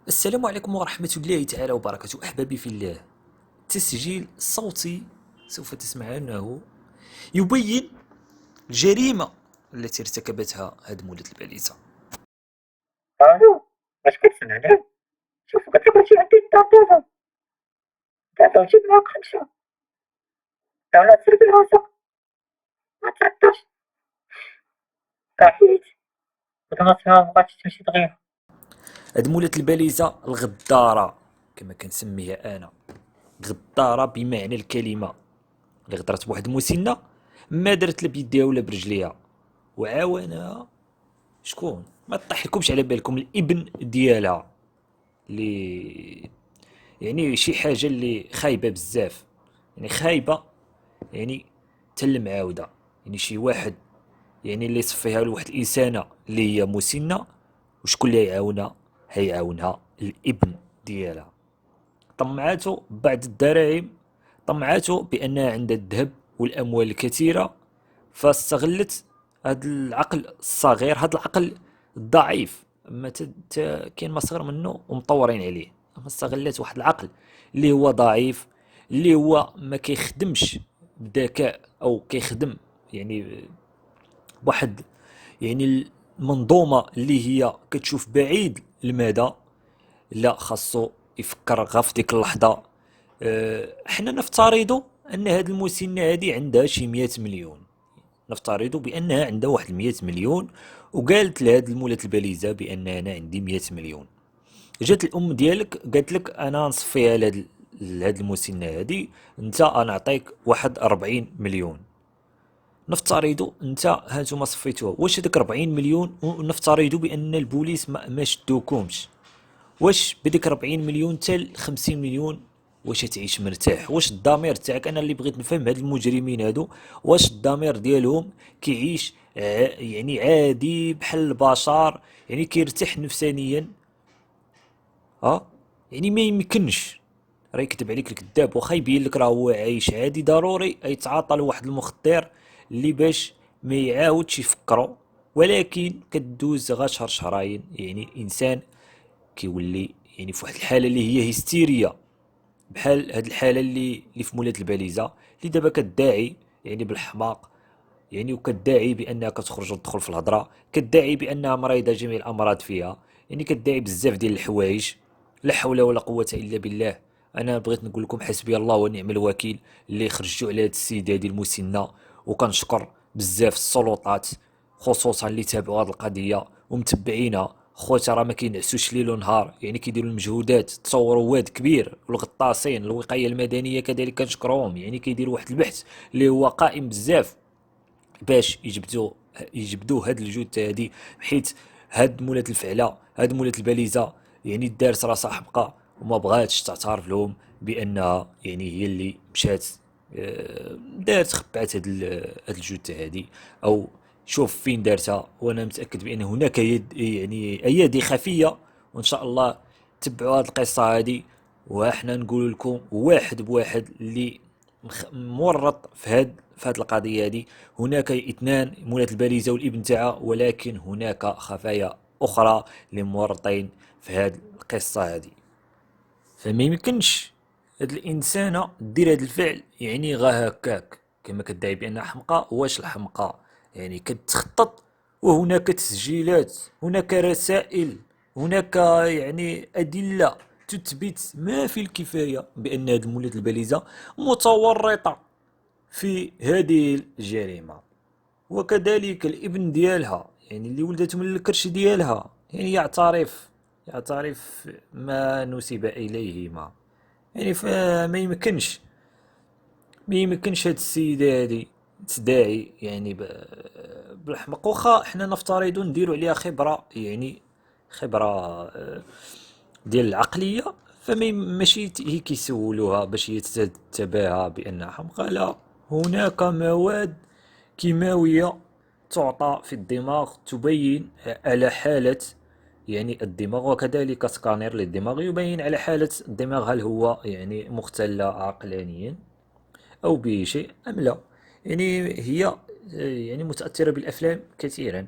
السلام عليكم ورحمة الله تعالى وبركاته. أحبابي في الله، تسجيل صوتي سوف تسمعونه يبين الجريمة التي ارتكبتها هدمولة الباليزة. الو، واش كتسمعني؟ شوف قلت لك هادشي عندي الدار دابا وجيب معاك خمسة. يلاه سير براسك، ما تعطلش. حيت بلاصتها مبغاتش تمشي دغيا. هدمولة الباليزة الغدارة كما كنسميها أنا، غدارة بمعنى الكلمة، اللي غدرت بواحد المسنة ما درت لا بيديها ولا برجليها، وعاونها شكون؟ ما تطيحلكمش على بالكم الابن ديالها، اللي يعني شي حاجة اللي خايبة بزاف، يعني خايبة، يعني تل معاودة. يعني شي واحد يعني اللي يصفيها لواحد الإنسانة اللي هي مسنة، وشكون اللي يعاونها؟ هيعاونها الابن ديالها. طمعاتو بعد الدراهم، طمعاتو بأنها عندها الذهب والأموال الكثيرة، فاستغلت هذا العقل الصغير، هذا العقل الضعيف. اما كاين ما صغر منه ومطورين عليه، اما استغلت واحد العقل اللي هو ضعيف، اللي هو ما كيخدمش بذكاء او كيخدم يعني بواحد يعني المنظومه اللي هي كتشوف بعيد المدى. لا، خاصو يفكر غير في ديك اللحظه. حنا نفترضوا ان هاد المسنه هادي عندها شي 100 مليون، نفترض بانها عندها واحد 100 مليون، وقالت لهاد المولات الباليزه بان انا عندي 100 مليون. جات الام ديالك قالت لك انا نصفيها لهاد المسنه هادي، انت انا نعطيك واحد 40 مليون. نفترضوا انت هانتوما صفيتوها، واش هذاك 40 مليون ونفترضوا بان البوليس ما شدوكمش، واش بديك 40 مليون حتى 50 مليون واش تعيش مرتاح؟ واش الضمير تاعك، انا اللي بغيت نفهم هاد المجرمين هادو، واش الضمير ديالهم كيعيش يعني عادي بحال البشر، يعني كيرتاح نفسانيا؟ اه، يعني ما يمكنش، راه يكذب عليك الكذاب. واخا يبين لك راه هو عايش عادي، ضروري يتعاطى لواحد المخدر اللي باش ما يعاودش يفكروا. ولكن كدوز غير شهر شهرين، يعني الانسان كيولي يعني في واحد الحاله اللي هي هستيريه، بحال هاد الحاله اللي في مولات الباليزه، اللي دابا كداعي يعني بالحماق، يعني وكداعي بانها كتخرج وتدخل في الهضره، كداعي بانها مريضه جميع الامراض فيها، يعني كداعي بزاف ديال الحوايج. لا حول ولا قوه الا بالله. انا بغيت نقول لكم حسبي الله ونعم الوكيل اللي خرجوا على هاد السيده هادي المسنه، وكنشكر بزاف السلطات خصوصا اللي تابعوا هاد القضيه ومتبعينها. خوتي راه ما كينعسوش ليل ونهار، يعني كيديروا المجهودات، تصوروا واد كبير، والغطاسين الوقايه المدنيه كذلك كنشكروهم، يعني كيديروا واحد البحث اللي هو قائم بزاف باش يجبدوا هاد الجثه هادي. حيت هاد مولات الفعله، هاد مولات الباليزه، يعني دارت راسها حمقى وما بغاتش تعترف لهم بانها يعني هي اللي مشات دارت خبات هاد الجثه هادي، او شوف فين دارتها. وانا متاكد بان هناك يد، يعني ايادي خفيه، وان شاء الله تبعوا هاد القصه هادي. وحنا نقول لكم واحد بواحد اللي مورط في هاد القضيه هذه. هناك اثنان، مولات الباليزه والابن تاعها، ولكن هناك خفايا اخرى لمورطين في هاد القصه هذه. فما يمكنش هاد الانسانه دير هاد الفعل يعني غا هكاك كما كدعي بانها حمقى. واش الحمقى يعني كتخطط؟ وهناك تسجيلات، هناك رسائل، هناك يعني ادله تثبت ما في الكفايه بان هاد المولات الباليزه متورطه في هذه الجريمة. وكذلك الابن ديالها، يعني اللي ولدت من الكرش ديالها، يعني يعترف ما نسب إليهما. يعني فما يمكنش، ما يمكنش هاد السيدة هادي تداعي يعني بالحمق. واخا حنا نفترض نديرو عليها خبرة، يعني خبرة ديال العقلية، ماشي هي كيسولوها باش هي تتباهى بأنها حمقى. لا، هناك مواد كيماوية تعطى في الدماغ تبين على حالة يعني الدماغ، وكذلك سكانير للدماغ يبين على حالة الدماغ هل هو يعني مختل عقلانيا أو به شيء أم لا. يعني هي يعني متأثرة بالأفلام كثيرا،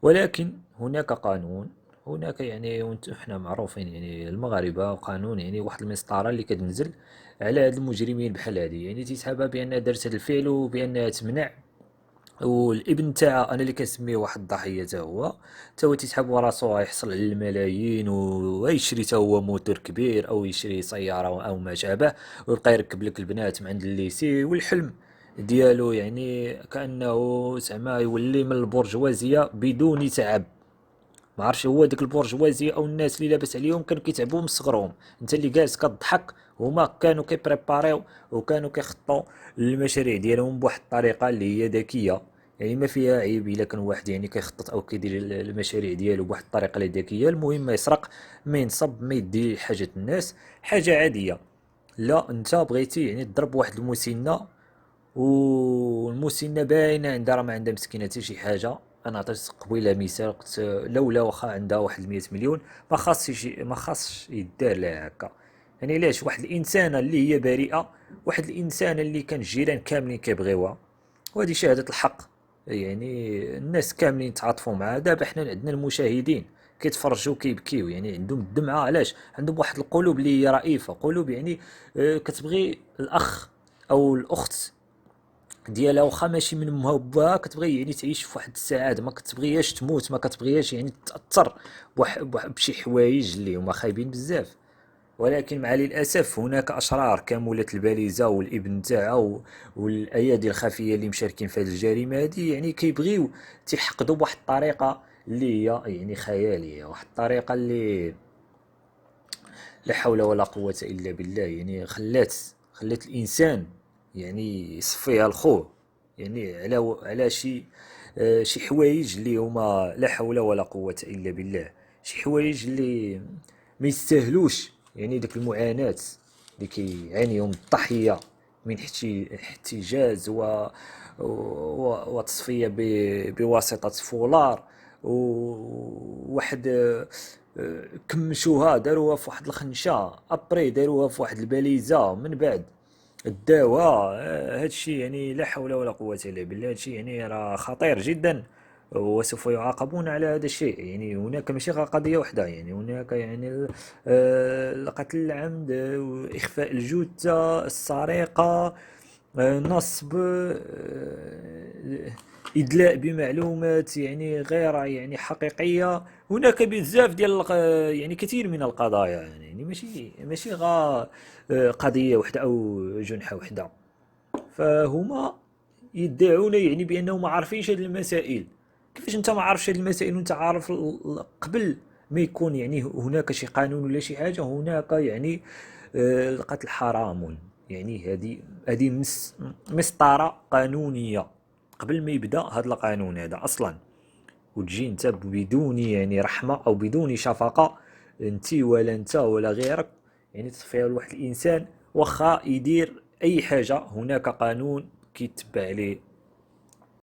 ولكن هناك قانون، هناك يعني حنا معروفين يعني المغاربة قانون يعني واحد المسطرة اللي كتنزل على هاد المجرمين بحال هادي، يعني تيسحابها بأنها دارت هاد الفعل وبأنها تمنع. والابن تاعها انا اللي كنسميه واحد الضحيه تا هو تيسحب وراسو يحصل على الملايين ويشري تا هو موتور كبير او يشري سياره او ما شابه، ويبقى يركب لك البنات من عند الليسي، والحلم ديالو يعني كانه زعما يولي من البرجوازيه بدون تعب. ما عرفش هو ديك البرجوازيه او الناس اللي لاباس عليهم كانوا كيتعبوا من صغرهم، انت اللي جالس كضحك، هما كانوا كيبريباريو وكانوا كيخططوا المشاريع ديالهم بواحد الطريقه اللي هي ذكيه. يعني ما فيها عيب الا كان واحد يعني كيخطط او كيدير المشاريع ديالو بواحد الطريقه اللي ذكيه. المهم ما يسرق، ما ينصب، ما يدي حاجه الناس، حاجه عاديه. لا انت بغيتي يعني تضرب واحد المسنه، والمسنه باينه عندها راه ما عندها مسكينه حتى شي حاجه. انا عطيت قبيله مثال، قلت لولا واخا عندها واحد 100 مليون ما خاصش يدار لها هكا. يعني علاش واحد الانسانه اللي هي بريئه، واحد الانسانه اللي كان الجيران كاملين كيبغيوها، وهذه شهاده الحق، يعني الناس كاملين تعاطفوا معها. دابا حنا عندنا المشاهدين كيتفرجوا كيبكيو، يعني عندهم الدمعه. علاش؟ عندهم واحد القلوب اللي هي رئيفه، قلوب يعني كتبغي الاخ او الاخت ديالها واخا ماشي من امها وباها، كتبغي يعني تعيش في واحد السعاده، ما كتبغيهاش تموت، ما كتبغيهاش يعني تاثر بشي حوايج اللي هما خايبين بزاف. ولكن مع الاسف هناك اشرار كمولة الباليزه والابن تاعها والايادي الخفيه اللي مشاركين في هذه الجريمه هذه، يعني كيبغيو تيحقدوا بواحد الطريقه اللي هي يعني خياليه، واحد الطريقه اللي لا حول ولا قوة إلا بالله. يعني خلات الإنسان يعني يصفيها الخوه، يعني على شي حوايج اللي هما لا حول ولا قوة إلا بالله، شي حوايج اللي ما يستاهلوش يعني ديك المعاناة اللي كيعانيهم الضحية من احتجاز وتصفية بواسطة فولار، وواحد كمشوها داروها في واحد الخنشة، ابري داروها في واحد الباليزة، من بعد داوها. هادشي يعني لا حول ولا قوة الا بالله، هادشي يعني راه خطير جدا، وسوف يعاقبون على هذا الشيء. يعني هناك ماشي غير قضية واحدة، يعني هناك يعني القتل العمد، إخفاء الجثة، السرقة، نصب، إدلاء بمعلومات يعني غير يعني حقيقية. هناك بزاف ديال يعني كثير من القضايا، يعني ماشي غا قضية واحدة أو جنحة واحدة. فهما يدعون يعني بأنهم ما عارفينش هذه المسائل. كيفاش انت ما عارفش هذه المسائل وانت عارف قبل ما يكون يعني هناك شي قانون ولا شي حاجة؟ هناك يعني القتل حرام، يعني هذه مسطرة قانونية قبل ما يبدا هذا القانون هذا اصلا. وتجي انت بدون يعني رحمة او بدون شفقة، انت ولا انت ولا غيرك، يعني تصفيها لواحد الانسان واخا يدير اي حاجة. هناك قانون كيتبع عليه